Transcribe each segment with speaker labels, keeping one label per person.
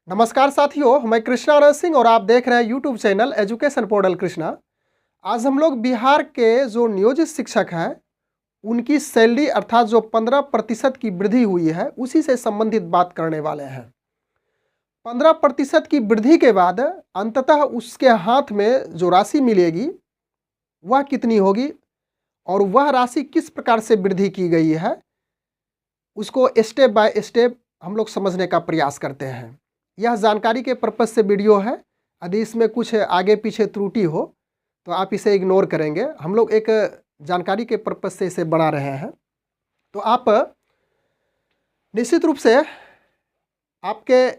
Speaker 1: नमस्कार साथियों, मैं कृष्णा आनंद सिंह और आप देख रहे हैं YouTube channel education portal Krishna. आज हम लोग बिहार के जो नियोजित शिक्षक हैं उनकी सैलरी अर्थात जो 15% की वृद्धि हुई है उसी से संबंधित बात करने वाले हैं। 15% की वृद्धि के बाद अंततः उसके हाथ में जो राशि मिलेगी वह कितनी होगी और वह राशि किस प्रकार से वृद्धि की गई है उसको स्टेप बाय स्टेप हम लोग समझने का प्रयास करते हैं। यह जानकारी के पर्पज़ से वीडियो है। यदि इसमें कुछ आगे पीछे त्रुटि हो तो आप इसे इग्नोर करेंगे। हम लोग एक जानकारी के पर्पज़ से इसे बना रहे हैं। तो आप निश्चित रूप से आपके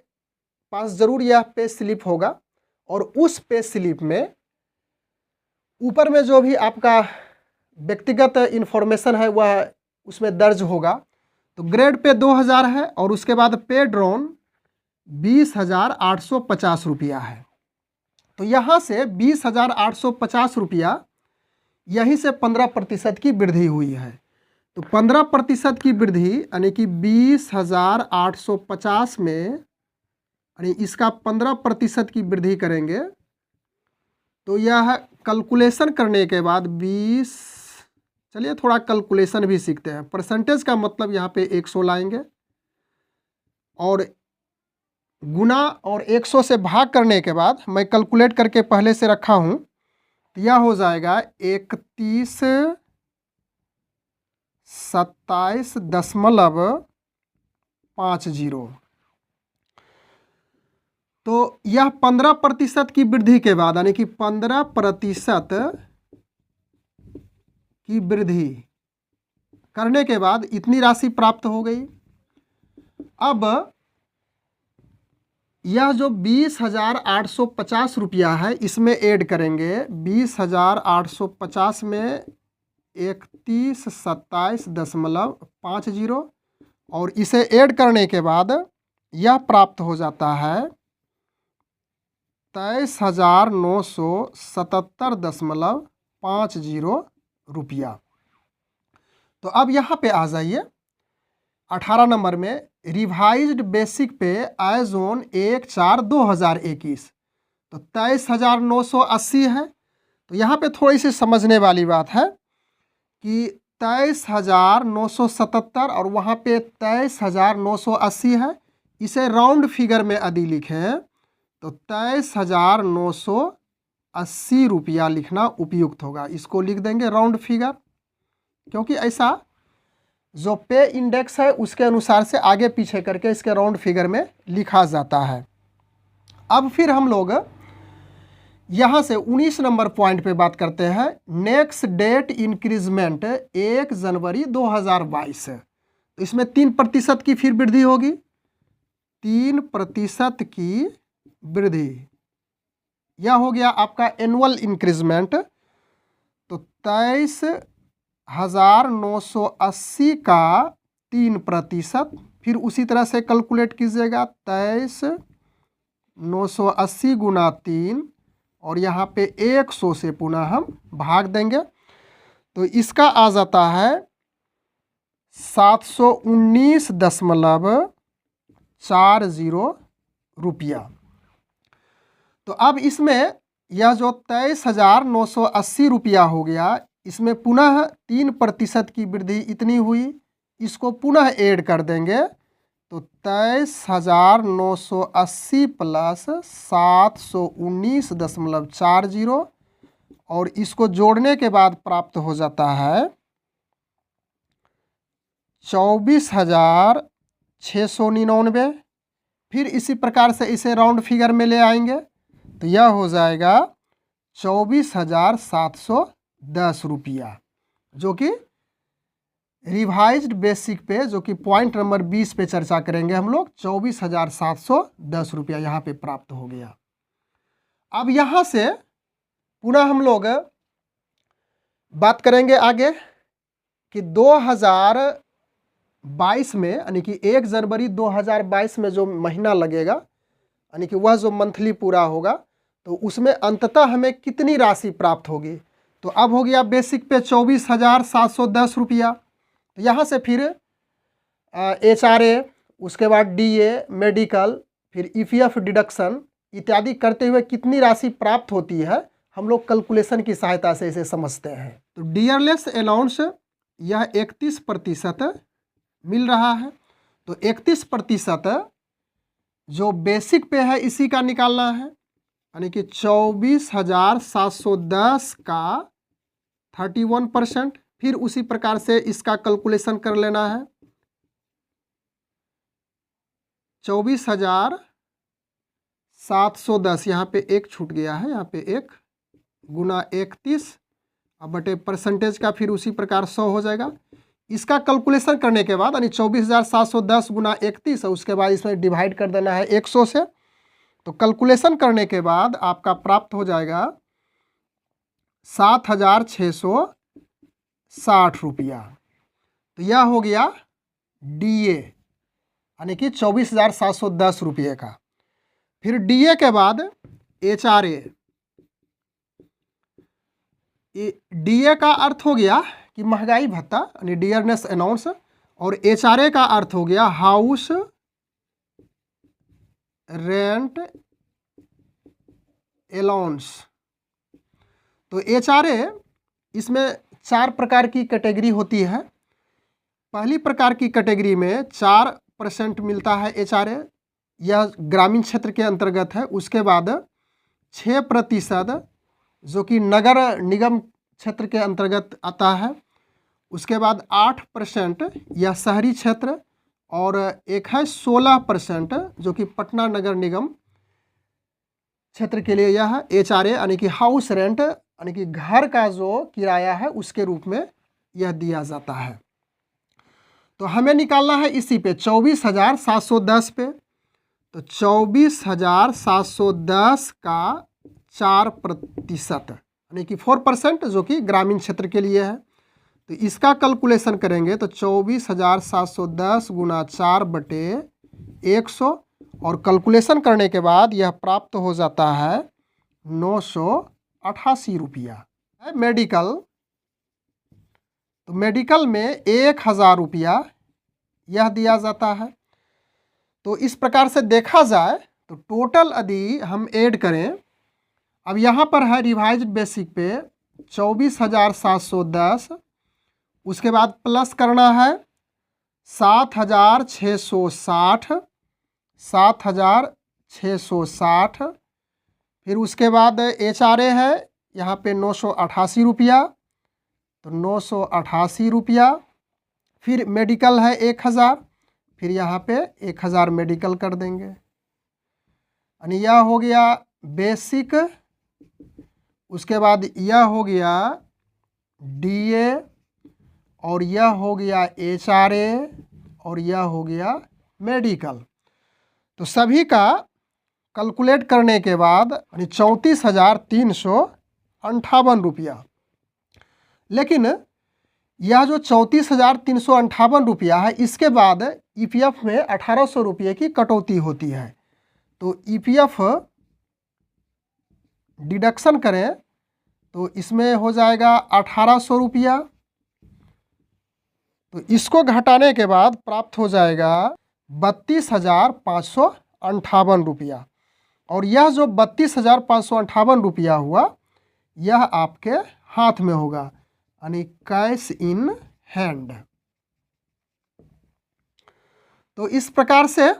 Speaker 1: पास ज़रूर यह पे स्लिप होगा और उस पे स्लिप में ऊपर में जो भी आपका व्यक्तिगत इन्फॉर्मेशन है वह उसमें दर्ज होगा। तो ग्रेड पे 2000 है और उसके बाद पे ड्रोन 20,850 रुपया है। तो यहाँ से 20,850 रुपया यहीं से 15% की वृद्धि हुई है। तो 15% की वृद्धि यानी कि 20,850 में यानी इसका 15% की वृद्धि करेंगे तो यह कैलकुलेशन करने के बाद 20, चलिए थोड़ा कैलकुलेशन भी सीखते हैं। परसेंटेज का मतलब यहाँ पे 100 लाएंगे और गुना और 100 से भाग करने के बाद मैं कैलकुलेट करके पहले से रखा हूँ तो यह हो जाएगा 31,27.50। तो यह 15% की वृद्धि के बाद यानी कि 15% की वृद्धि करने के बाद इतनी राशि प्राप्त हो गई। अब यह जो 20,850 रुपया है इसमें ऐड करेंगे 20,850 में 31,27.50 और इसे ऐड करने के बाद यह प्राप्त हो जाता है 23,977.50 रुपया। तो अब यहाँ पे आ जाइए 18 नंबर में रिवाइज्ड बेसिक पे एज ऑन 1/4/2021 तो 23,980 है। तो यहाँ पे थोड़ी सी समझने वाली बात है कि 23,977 और वहाँ पे 23,980 है। इसे राउंड फिगर में यदि लिखें तो 23,980 रुपया लिखना उपयुक्त होगा। इसको लिख देंगे राउंड फिगर, क्योंकि ऐसा जो पे इंडेक्स है उसके अनुसार से आगे पीछे करके इसके राउंड फिगर में लिखा जाता है। अब फिर हम लोग यहाँ से 19 नंबर पॉइंट पे बात करते हैं। नेक्स्ट डेट इंक्रीजमेंट 1 जनवरी 2022। तो इसमें 3% की फिर वृद्धि होगी, 3% की वृद्धि। यह हो गया आपका एनुअल इंक्रीजमेंट। तो 23,980 का 3%, फिर उसी तरह से कैलकुलेट कीजिएगा 23,980 गुना 3 और यहाँ पे 100 से पुनः हम भाग देंगे तो इसका आ जाता है 719.40 रुपया। तो अब इसमें यह जो 23,980 रुपया हो गया इसमें पुनः 3% की वृद्धि इतनी हुई, इसको पुनः ऐड कर देंगे तो 23,980 प्लस 719.40 और इसको जोड़ने के बाद प्राप्त हो जाता है 24,699। फिर इसी प्रकार से इसे राउंड फिगर में ले आएंगे तो यह हो जाएगा 24,710 रुपया, जो कि रिवाइज्ड बेसिक पे, जो कि पॉइंट नंबर 20 पे चर्चा करेंगे हम लोग। 24,710 रुपया यहाँ पे प्राप्त हो गया। अब यहाँ से पुनः हम लोग बात करेंगे आगे कि 2022 में यानी कि 1 जनवरी 2022 में जो महीना लगेगा यानी कि वह जो मंथली पूरा होगा तो उसमें अंततः हमें कितनी राशि प्राप्त होगी। तो अब हो गया बेसिक पे 24,710 रुपया। तो यहाँ से फिर HRA, उसके बाद DA, मेडिकल, फिर ईपीएफ डिडक्शन इत्यादि करते हुए कितनी राशि प्राप्त होती है, हम लोग कैलकुलेशन की सहायता से इसे समझते हैं। तो डियरलेस अलाउंस यह 31% मिल रहा है। तो 31% जो बेसिक पे है इसी का निकालना है, यानी कि 24,710 का 31%। फिर उसी प्रकार से इसका कैलकुलेशन कर लेना है। 24,710, यहाँ पे एक छूट गया है, यहाँ पे एक, गुना 31 अब बटे परसेंटेज का फिर उसी प्रकार 100 हो जाएगा। इसका कैलकुलेशन करने के बाद यानी 24,710 गुना 31 और उसके बाद इसमें डिवाइड कर देना है 100 से। तो कैलकुलेशन करने के बाद आपका प्राप्त हो जाएगा 7,660 रुपया। तो यह हो गया डीए, यानी कि 24,710 रुपये का। फिर डीए के बाद एचआरए। डीए का अर्थ हो गया कि महंगाई भत्ता यानी डियरनेस अलाउंस, और एचआरए का अर्थ हो गया हाउस रेंट अलाउंस। तो एचआरए इसमें 4 प्रकार की कैटेगरी होती है। पहली प्रकार की कैटेगरी में 4% मिलता है एचआरए, यह ग्रामीण क्षेत्र के अंतर्गत है। उसके बाद 6% जो कि नगर निगम क्षेत्र के अंतर्गत आता है। उसके बाद 8% यह शहरी क्षेत्र, और एक है 16% जो कि पटना नगर निगम क्षेत्र के लिए यह एचआरए यानी कि हाउस रेंट यानी कि घर का जो किराया है उसके रूप में यह दिया जाता है। तो हमें निकालना है इसी पे 24,710 पे। तो 24,710 का 4% यानी कि 4% जो कि ग्रामीण क्षेत्र के लिए है। तो इसका कैलकुलेशन करेंगे तो 24,710 गुना 4 बटे 100, और कैलकुलेशन करने के बाद यह प्राप्त हो जाता है 988 रुपया। मेडिकल, तो मेडिकल में 1,000 रुपया यह दिया जाता है। तो इस प्रकार से देखा जाए तो टोटल यदि हम ऐड करें, अब यहाँ पर है रिवाइज्ड बेसिक पे 24,710, उसके बाद प्लस करना है 7,660, फिर उसके बाद एचआरए है यहाँ पे 988 रुपया, तो 988 रुपया। फिर मेडिकल है 1,000, फिर यहाँ पे 1,000 मेडिकल कर देंगे, यानी यह हो गया बेसिक। उसके बाद यह हो गया डीए, और यह हो गया एचआरए, और यह हो गया मेडिकल। तो सभी का कैलकुलेट करने के बाद यानी 34,358 रुपया। लेकिन यह जो 34,358 रुपया है, इसके बाद ईपीएफ में 1,800 रुपये की कटौती होती है। तो ईपीएफ डिडक्शन करें तो इसमें हो जाएगा 1,800 रुपया। तो इसको घटाने के बाद प्राप्त हो जाएगा 32,558 रुपया। और यह जो 32,558 रुपया हुआ, यह आपके हाथ में होगा, यानी कैश इन हैंड। तो इस प्रकार से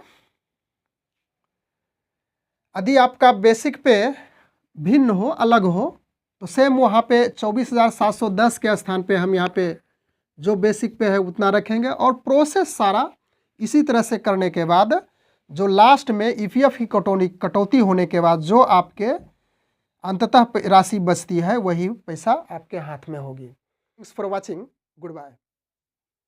Speaker 1: यदि आपका बेसिक पे भिन्न हो, अलग हो, तो सेम वहाँ पे 24,710 के स्थान पे हम यहाँ पे जो बेसिक पे है उतना रखेंगे, और प्रोसेस सारा इसी तरह से करने के बाद जो लास्ट में ईपीएफ की कटौती होने के बाद जो आपके अंततः राशि बचती है वही पैसा आपके हाथ में होगी। Thanks for watching, good bye.